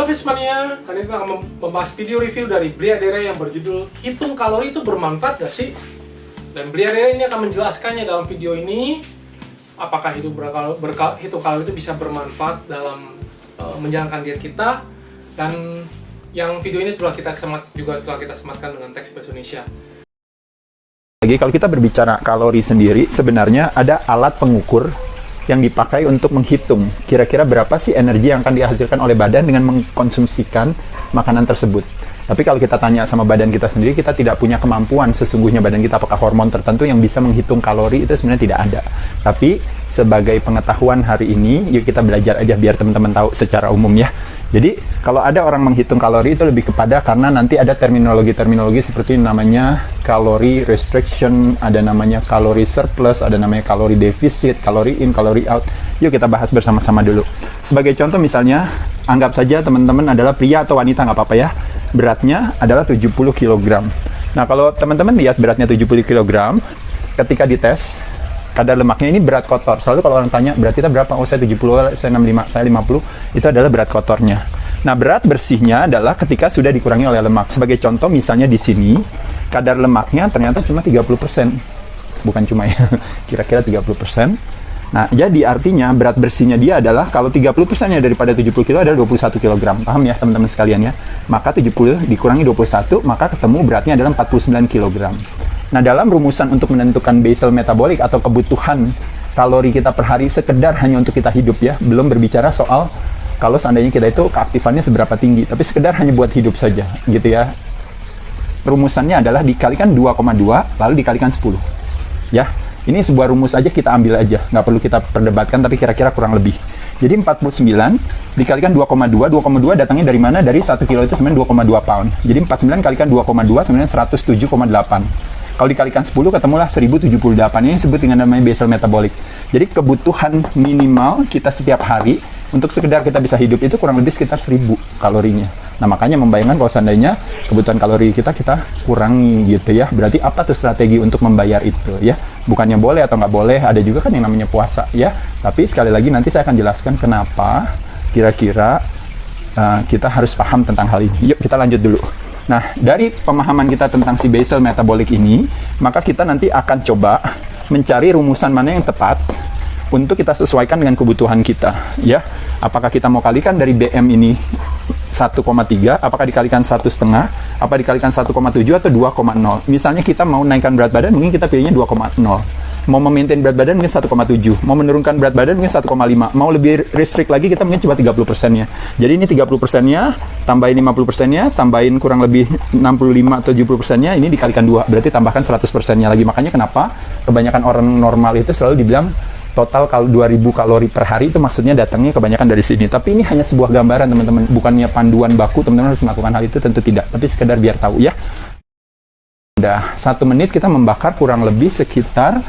Halo Fishmania, kali ini kita akan membahas video review dari Briadere yang berjudul Hitung Kalori itu bermanfaat gak sih? Dan Briadere ini akan menjelaskannya dalam video ini, apakah hitung kalori itu bisa bermanfaat dalam menjalankan diet kita. Dan yang video ini telah kita sematkan dengan teks bahasa Indonesia. Lagi kalau kita berbicara kalori sendiri, sebenarnya ada alat pengukur yang dipakai untuk menghitung kira-kira berapa sih energi yang akan dihasilkan oleh badan dengan mengkonsumsikan makanan tersebut. Tapi kalau kita tanya sama badan kita sendiri, kita tidak punya kemampuan sesungguhnya badan kita apakah hormon tertentu yang bisa menghitung kalori, itu sebenarnya tidak ada. Tapi sebagai pengetahuan hari ini, yuk kita belajar aja biar teman-teman tahu secara umum ya. Jadi kalau ada orang menghitung kalori itu lebih kepada karena nanti ada terminologi-terminologi seperti namanya kalori restriction, ada namanya kalori surplus, ada namanya kalori defisit, kalori in, kalori out. Yuk kita bahas bersama-sama dulu. Sebagai contoh misalnya, anggap saja teman-teman adalah pria atau wanita, nggak apa-apa ya. Beratnya adalah 70 kg. Nah kalau teman-teman lihat beratnya 70 kg, ketika dites, kadar lemaknya ini berat kotor. Selalu kalau orang tanya, berat kita berapa? Oh saya 70, saya 65, saya 50. Itu adalah berat kotornya. Nah berat bersihnya adalah ketika sudah dikurangi oleh lemak. Sebagai contoh misalnya di sini, kadar lemaknya ternyata cuma 30%. Bukan cuma ya, kira-kira 30%. Nah, jadi artinya berat bersihnya dia adalah kalau 30%-nya daripada 70 kg adalah 21 kg. Paham ya teman-teman sekalian ya? Maka 70 dikurangi 21, maka ketemu beratnya adalah 49 kg. Nah, dalam rumusan untuk menentukan basal metabolic atau kebutuhan kalori kita per hari sekedar hanya untuk kita hidup ya, belum berbicara soal kalau seandainya kita itu keaktifannya seberapa tinggi, tapi sekedar hanya buat hidup saja, gitu ya. Rumusannya adalah dikalikan 2,2 lalu dikalikan 10. Ya. Ini sebuah rumus aja kita ambil aja, nggak perlu kita perdebatkan, tapi kira-kira kurang lebih. Jadi 49 dikalikan 2,2, 2,2 datangnya dari mana? Dari 1 kilo itu sebenarnya 2,2 pound. Jadi 49 kalikan 2,2 sebenarnya 107,8. Kalau dikalikan 10 ketemulah 1078. Ini disebut dengan namanya basal metabolic. Jadi kebutuhan minimal kita setiap hari untuk sekedar kita bisa hidup itu kurang lebih sekitar 1000 kalorinya. Nah makanya membayangkan kalau seandainya kebutuhan kalori kita kurangi gitu ya. Berarti apa tuh strategi untuk membayar itu ya? Bukannya boleh atau nggak boleh, ada juga kan yang namanya puasa ya. Tapi sekali lagi nanti saya akan jelaskan kenapa kira-kira kita harus paham tentang hal ini. Yuk kita lanjut dulu. Nah dari pemahaman kita tentang si basal metabolic ini, maka kita nanti akan coba mencari rumusan mana yang tepat untuk kita sesuaikan dengan kebutuhan kita ya. Apakah kita mau kalikan dari BM ini 1,3, apakah dikalikan 1,5, apa dikalikan 1,7 atau 2,0. Misalnya kita mau naikkan berat badan, mungkin kita pilihnya 2,0. Mau memaintain berat badan mungkin 1,7. Mau menurunkan berat badan mungkin 1,5. Mau lebih restrict lagi kita mungkin coba 30%-nya. Jadi ini 30%-nya, tambahin 50%-nya, tambahin kurang lebih 65 atau 70%-nya, ini dikalikan 2. Berarti tambahkan 100%-nya lagi. Makanya kenapa kebanyakan orang normal itu selalu dibilang total kalau 2000 kalori per hari, itu maksudnya datangnya kebanyakan dari sini. Tapi ini hanya sebuah gambaran teman-teman, bukannya panduan baku teman-teman harus melakukan hal itu, tentu tidak. Tapi sekedar biar tahu ya. Udah 1 menit kita membakar kurang lebih sekitar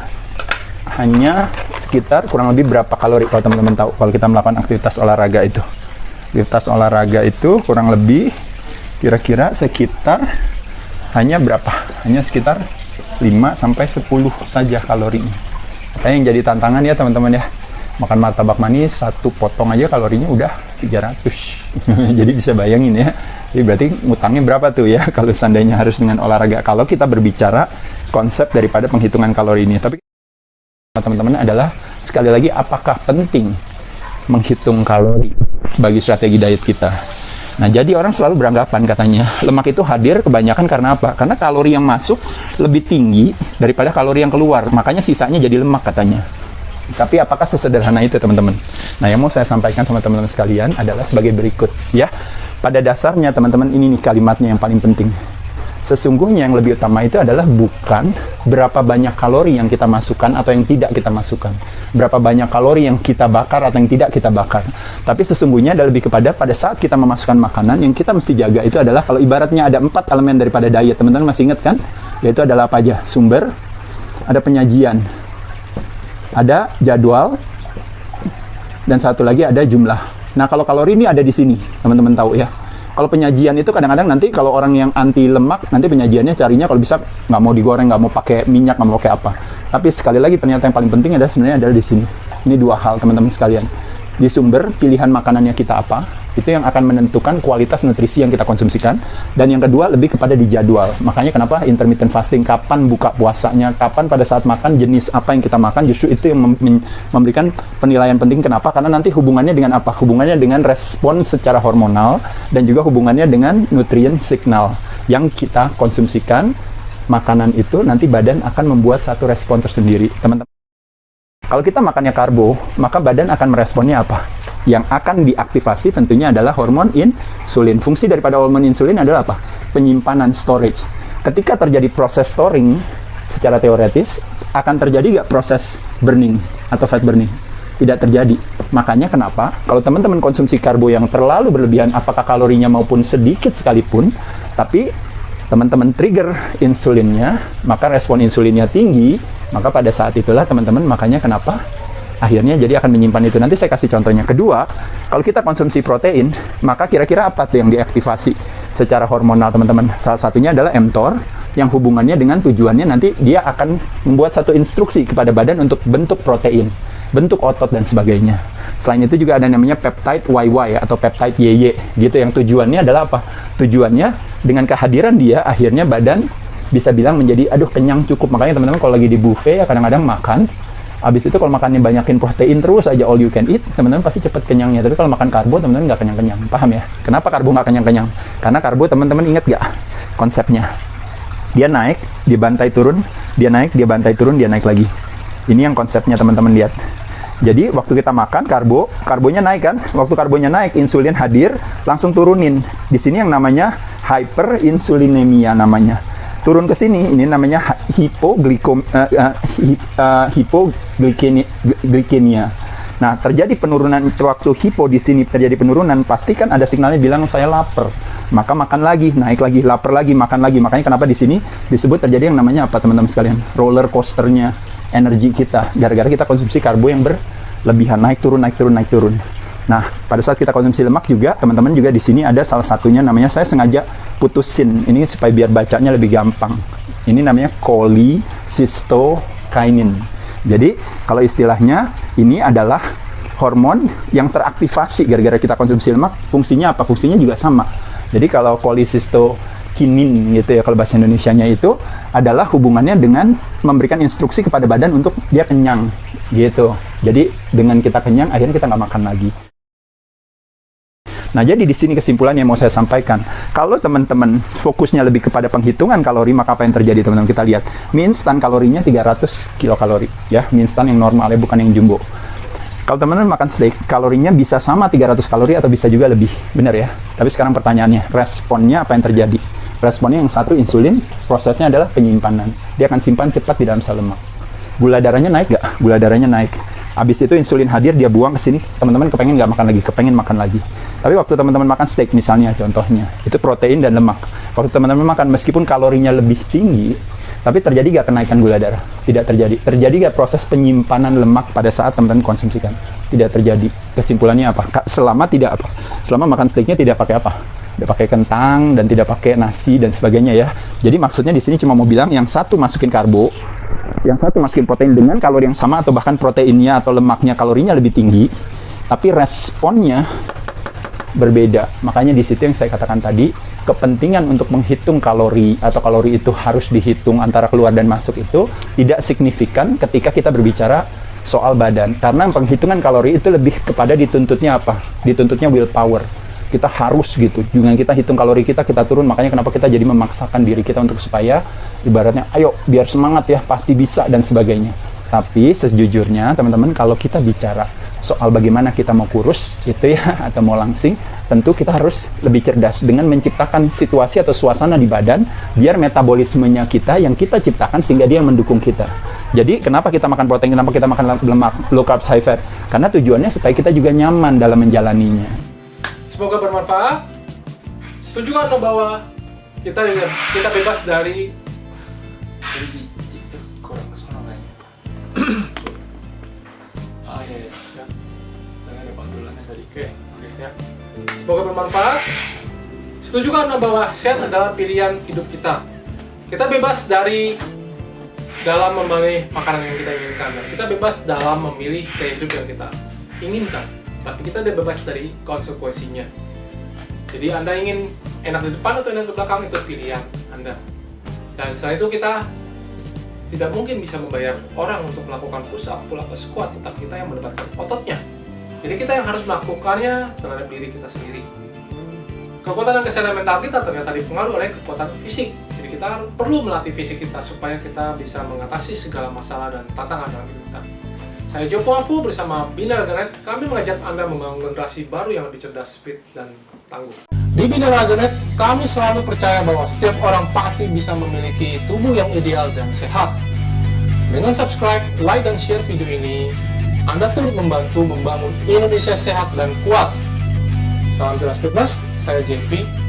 kurang lebih berapa kalori kalau teman-teman tahu kalau kita melakukan aktivitas olahraga itu. Aktivitas olahraga itu kurang lebih kira-kira sekitar hanya berapa? Hanya sekitar 5 sampai 10 saja kalorinya. Makanya yang jadi tantangan ya teman-teman ya, makan martabak manis 1 potong aja kalorinya udah 300. Jadi bisa bayangin ya, jadi berarti ngutangnya berapa tuh ya kalau seandainya harus dengan olahraga, kalau kita berbicara konsep daripada penghitungan kalori ini. Tapi teman-teman adalah sekali lagi, apakah penting menghitung kalori bagi strategi diet kita? Nah, jadi orang selalu beranggapan katanya lemak itu hadir kebanyakan karena apa? Karena kalori yang masuk lebih tinggi daripada kalori yang keluar. Makanya sisanya jadi lemak katanya. Tapi apakah sesederhana itu teman-teman? Nah, yang mau saya sampaikan sama teman-teman sekalian adalah sebagai berikut ya. Pada dasarnya teman-teman, ini nih kalimatnya yang paling penting. Sesungguhnya yang lebih utama itu adalah bukan berapa banyak kalori yang kita masukkan atau yang tidak kita masukkan, berapa banyak kalori yang kita bakar atau yang tidak kita bakar. Tapi sesungguhnya ada lebih kepada pada saat kita memasukkan makanan, yang kita mesti jaga itu adalah kalau ibaratnya ada 4 elemen daripada diet, teman-teman masih ingat kan? Yaitu adalah apa aja? Sumber, ada penyajian, ada jadwal, dan satu lagi ada jumlah. Nah kalau kalori ini ada di sini, teman-teman tahu ya. Kalau penyajian itu kadang-kadang nanti kalau orang yang anti lemak, nanti penyajiannya carinya kalau bisa nggak mau digoreng, nggak mau pakai minyak, nggak mau pakai apa. Tapi sekali lagi ternyata yang paling penting adalah sebenarnya adalah di sini. Ini 2 hal teman-teman sekalian. di sumber pilihan makanannya kita apa, itu yang akan menentukan kualitas nutrisi yang kita konsumsikan. Dan yang kedua, lebih kepada di jadwal. Makanya kenapa intermittent fasting, kapan buka puasanya, kapan pada saat makan, jenis apa yang kita makan, justru itu yang memberikan penilaian penting. Kenapa? Karena nanti hubungannya dengan apa? Hubungannya dengan respon secara hormonal dan juga hubungannya dengan nutrien signal yang kita konsumsikan. Makanan itu nanti badan akan membuat satu respon tersendiri, teman-teman. Kalau kita makannya karbo, maka badan akan meresponnya apa? Yang akan diaktifasi tentunya adalah hormon insulin. Fungsi daripada hormon insulin adalah apa? Penyimpanan, storage. Ketika terjadi proses storing, secara teoretis, akan terjadi nggak proses burning atau fat burning? Tidak terjadi. Makanya kenapa? Kalau teman-teman konsumsi karbo yang terlalu berlebihan, apakah kalorinya maupun sedikit sekalipun, tapi teman-teman trigger insulinnya, maka respon insulinnya tinggi, maka pada saat itulah teman-teman, makanya kenapa akhirnya jadi akan menyimpan itu. Nanti saya kasih contohnya. Kedua, kalau kita konsumsi protein, maka kira-kira apa tuh yang diaktifasi secara hormonal, teman-teman? Salah satunya adalah mTOR, yang hubungannya dengan tujuannya nanti dia akan membuat satu instruksi kepada badan untuk bentuk protein, bentuk otot dan sebagainya. Selain itu juga ada namanya peptide YY atau peptide YY gitu, yang tujuannya adalah apa? Tujuannya dengan kehadiran dia akhirnya badan bisa bilang menjadi aduh kenyang cukup. Makanya teman-teman kalau lagi di buffet ya kadang-kadang makan, habis itu kalau makannya banyakin protein terus aja all you can eat, teman-teman pasti cepat kenyangnya. Tapi kalau makan karbo teman-teman nggak kenyang-kenyang. Paham ya? Kenapa karbo nggak kenyang-kenyang? Karena karbo teman-teman ingat nggak konsepnya? Dia naik, dia bantai turun, dia naik, dia bantai turun, dia naik lagi. Ini yang konsepnya teman-teman lihat. Jadi waktu kita makan karbonya naik kan? Waktu karbonya naik, insulin hadir, langsung turunin. Di sini yang namanya hyperinsulinemia namanya. Turun ke sini, ini namanya hipoglikemia. Nah, terjadi penurunan waktu hipo di sini terjadi penurunan, pasti kan ada signalnya bilang saya lapar. Maka makan lagi, naik lagi, lapar lagi, makan lagi. Makanya kenapa di sini disebut terjadi yang namanya apa teman-teman sekalian? Roller coasternya energi kita, gara-gara kita konsumsi karbo yang berlebihan, naik turun, naik turun, naik turun. Nah, pada saat kita konsumsi lemak juga, teman-teman juga di sini ada salah satunya namanya, saya sengaja putusin ini supaya biar bacanya lebih gampang. Ini namanya cholecystokinin. Jadi, kalau istilahnya ini adalah hormon yang teraktivasi gara-gara kita konsumsi lemak. Fungsinya apa? Fungsinya juga sama. Jadi, kalau cholecystokinin gitu ya, kalau bahasa Indonesianya itu adalah hubungannya dengan memberikan instruksi kepada badan untuk dia kenyang gitu. Jadi dengan kita kenyang akhirnya kita nggak makan lagi. Nah, jadi di sini kesimpulan yang mau saya sampaikan, kalau teman-teman fokusnya lebih kepada penghitungan kalori, maka apa yang terjadi teman-teman? Kita lihat mie instan kalorinya 300 kilokalori ya, mie instan yang normal ya, bukan yang jumbo. Kalau teman-teman makan steak, kalorinya bisa sama 300 kalori atau bisa juga lebih, benar ya? Tapi sekarang pertanyaannya, responnya apa yang terjadi? Responnya yang satu insulin, prosesnya adalah penyimpanan. Dia akan simpan cepat di dalam sel lemak. Gula darahnya naik nggak? Gula darahnya naik. Habis itu insulin hadir, dia buang ke sini. Teman-teman kepengen nggak makan lagi? Kepengen makan lagi. Tapi waktu teman-teman makan steak misalnya, contohnya, itu protein dan lemak. Waktu teman-teman makan, meskipun kalorinya lebih tinggi, tapi terjadi nggak kenaikan gula darah? Tidak terjadi. Terjadi nggak proses penyimpanan lemak pada saat teman-teman konsumsikan? Tidak terjadi. Kesimpulannya apa? Selama tidak apa? Selama makan steaknya tidak pakai apa? Tidak pakai kentang dan tidak pakai nasi dan sebagainya ya. Jadi maksudnya di sini cuma mau bilang yang satu masukin karbo, yang satu masukin protein dengan kalori yang sama atau bahkan proteinnya atau lemaknya kalorinya lebih tinggi, tapi responnya berbeda. Makanya di situ yang saya katakan tadi, kepentingan untuk menghitung kalori atau kalori itu harus dihitung antara keluar dan masuk itu tidak signifikan ketika kita berbicara soal badan. Karena penghitungan kalori itu lebih kepada dituntutnya apa? Dituntutnya willpower. Kita harus gitu, dengan kita hitung kalori kita turun. Makanya kenapa kita jadi memaksakan diri kita untuk supaya ibaratnya ayo biar semangat ya, pasti bisa dan sebagainya. Tapi sejujurnya teman-teman, kalau kita bicara soal bagaimana kita mau kurus itu ya atau mau langsing, tentu kita harus lebih cerdas dengan menciptakan situasi atau suasana di badan biar metabolismenya kita yang kita ciptakan sehingga dia mendukung kita. Jadi kenapa kita makan protein, kenapa kita makan lemak, low carbs, high fat? Karena tujuannya supaya kita juga nyaman dalam menjalaninya. Semoga bermanfaat. Setuju kan lo bahwa kita bebas dari itu kurang kesana kayaknya. Ah iya ya. Tadi ada pantulannya tadi. Oke ya. Semoga bermanfaat. Setuju kan lo bahwa sehat adalah pilihan hidup kita. Kita bebas dari dalam memilih makanan yang kita inginkan. Kita bebas dalam memilih gaya hidup yang kita inginkan. tapi kita udah bebas dari konsekuensinya. Jadi Anda ingin enak di depan atau enak di belakang, itu pilihan Anda. Dan setelah itu kita tidak mungkin bisa membayar orang untuk melakukan push up, pull up, squat, tetapi kita yang mendapatkan ototnya. Jadi kita yang harus melakukannya terhadap diri kita sendiri. Kekuatan dan kesehatan mental kita ternyata dipengaruhi oleh kekuatan fisik. Jadi kita perlu melatih fisik kita supaya kita bisa mengatasi segala masalah dan tantangan dalam hidup kita. Saya Joko Afu bersama Bina Raganet, kami mengajak Anda membangun generasi baru yang lebih cerdas, fit, dan tangguh. Di Bina Raganet, kami selalu percaya bahwa setiap orang pasti bisa memiliki tubuh yang ideal dan sehat. Dengan subscribe, like, dan share video ini, Anda turut membantu membangun Indonesia sehat dan kuat. Salam jelas fitness, saya JP.